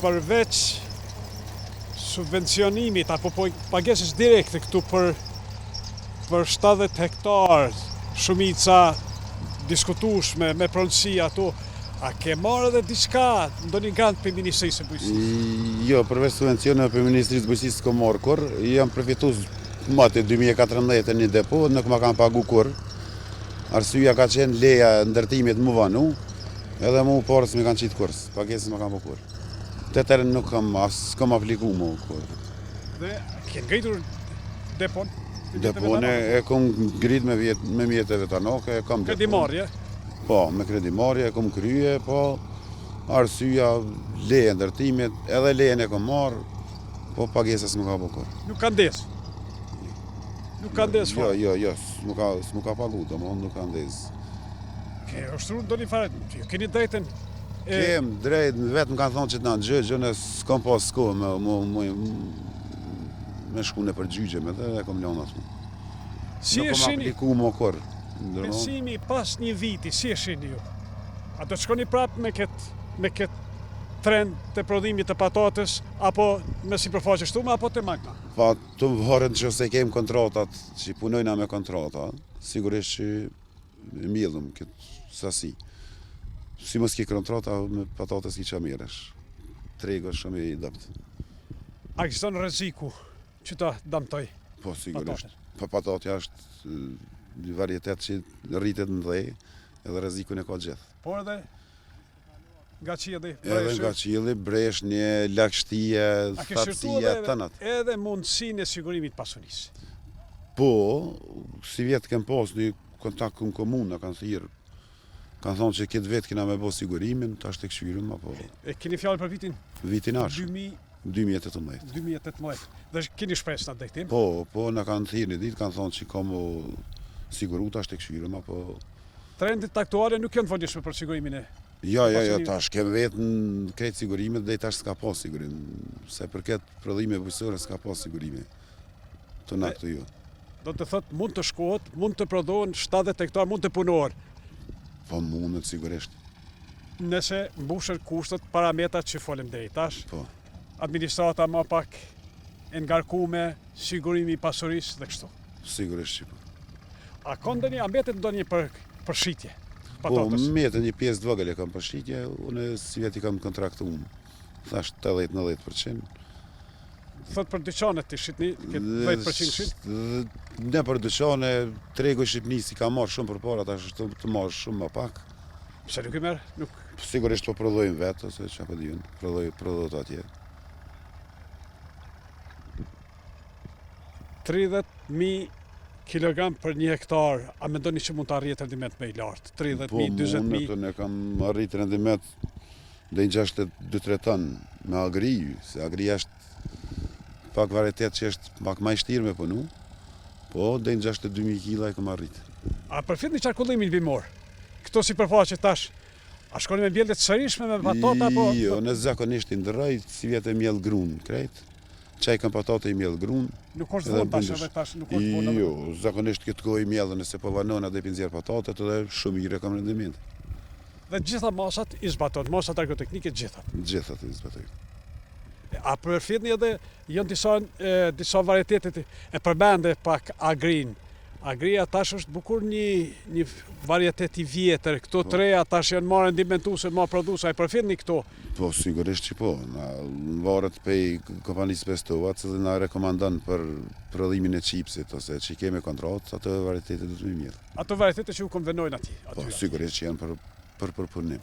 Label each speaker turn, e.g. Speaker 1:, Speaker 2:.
Speaker 1: përveç subvencionimit apo pagesës direkte këtu për 70 hektar, shumica diskutueshme me pronësi ato, a ke marrë edhe diçka, ndonjë grant për Ministrisë së Bujqësisë?
Speaker 2: Jo, përveç subvencioneve për Ministrisë së Bujqësisë s'kam marrë kurr, jam përfitues mati 2014 një depo, nuk ma kam pagu kurr. Arsyeja ka qenë leja ndërtimit më vanu, edhe mu parë s'mi kanë qitë kurrë, pagesës ma kam po kurrë. Të tërën nuk kam, s'kam apliku mu kurrë.
Speaker 1: Dhe ke ngritur depon?
Speaker 2: Depone e kom ngrit me mjeteve tanake, e kam
Speaker 1: kredimarrje?
Speaker 2: Po, me kredimarrje e kom krye, po arsyeja leje ndërtimit, edhe lejen e kom marrë, po pagesës më ka po kurrë.
Speaker 1: Nuk ka ndes? Nuk ka ndes fare?
Speaker 2: Jo, s'mu ka pagu, domethënë nuk ka ndes.
Speaker 1: Ke ushtruar ndonjë fare, keni drejtën?
Speaker 2: Kem drejt, vetëm kanë thonë që të na gjënë, s'kam pas kohë me shku në përgjygje me dhe e kom lënë atë.
Speaker 1: Si e shihni?
Speaker 2: Nuk kam apliku më kurrë.
Speaker 1: Besimi pas një viti, si e shihni ju? A do të shkoni prapë me këtë trend të prodhimit të patates, apo me sipërfaqe shtume, apo të magna?
Speaker 2: Pa, të varet nëse kem kontratat, që punojna me kontrata, sigurisht që mbjellëm këtë sasi. Si mos ke kontrata, me patates ki qa miresh. Tregu është shumë i dopt.
Speaker 1: A ekziston rreziku që ta damtoj?
Speaker 2: Po, sigurisht. Patatja është një varietet që rritet në dhej, edhe rrezikun e ka gjithë.
Speaker 1: Por edhe nga qielli,
Speaker 2: edhe nga qielli, bresh, një lagështie, thatësia, tënat.
Speaker 1: Edhe mundësinë e sigurimit pasunisë.
Speaker 2: Po, si vjetë kem pas një kontakt këm komuna, kanë thirrë. Kanë thonë që këtë vetë kina me bo sigurimin, ta është të këshyrim, apo...
Speaker 1: E keni fjallë për vitin?
Speaker 2: Vitin ashtë. 2018.
Speaker 1: 2018. Dhe keni shpresë në drejtim?
Speaker 2: Po, në kanë thirë një ditë, kanë thonë që ka mu siguru, ta është të këshyrim, apo...
Speaker 1: Trendit aktuale nuk janë vëndishme për sigurimin e...
Speaker 2: Jo, tash kem vetë në krejtë sigurimet dhe tash s'ka pas sigurim. Se për këtë prodhime bujqësore s'ka pas sigurime. Të na këtu jo.
Speaker 1: Do të thotë mund të shkohet, mund të prodhohen 70 hektar, mund të punohen.
Speaker 2: Po mundet sigurisht.
Speaker 1: Nëse mbushen kushtet, parametrat që folëm deri tash.
Speaker 2: Po.
Speaker 1: Administrata më pak e ngarkuar, sigurimi i pasurisë dhe kështu.
Speaker 2: Sigurisht që po.
Speaker 1: A ka ndonjë, a mbetet ndonjë përshitje?
Speaker 2: Po, mbetet një pjesë të vogël e kam përshitje, unë si veti kam kontraktuar. Thash 80-90%.
Speaker 1: Thot për dyqanet të shqipni, këtë 10% shqip?
Speaker 2: Ne për dyqane, tregu Shqipni si ka marrë shumë për para, ta është të marrë shumë më pak.
Speaker 1: Pse nuk i merë?
Speaker 2: Sigurisht po prodhojmë vetë, ose që apo diun, prodhojt atje.
Speaker 1: 30.000 kilogram për një hektar, a mendoni që mund të arrijet rendiment me i lartë? 30.000, 20.000?
Speaker 2: Po mundet, ne kam arrit rendiment dhe një 62-3 ton me agri, se agri është pak varietet që është pak ma i shtirë me punu, po dhe një 62.000 kila e kam arrit.
Speaker 1: A përfit një qarkullimin bimor? Këto si përfaqe tash, a shkoni me mbjellet sërishme me patata, apo...
Speaker 2: Jo, në zakonisht i ndëraj, si vjetë e mjell grun, krejt. Qaj kam patate i mjell grun.
Speaker 1: Nuk është vonë tash edhe tash, nuk është vonë.
Speaker 2: Jo, zakonisht këtë kohë i mjellë, nëse po vanona dhe pinzjer patatet, edhe shumë mire kam rendiment.
Speaker 1: Dhe gjitha masat i zbaton, masat agroteknike gjithat?
Speaker 2: Gjithat i zbaton.
Speaker 1: A përfitni edhe janë disa varietetet e përmende pak agrin. Agria tash është bukur një varietet i vjetër, këto treja tash janë marrë ndimentuse, ma produsa, e përfitni këto?
Speaker 2: Po, sigurisht që po. Varet pej kompanisë Pestova, që dhe na rekomandan për prodhimin e qipsit, ose që i keme kontratë, ato varietetet dhe të më mirë.
Speaker 1: Ato varietetet që u konvenojnë ati?
Speaker 2: Po, sigurisht që janë për përpunim.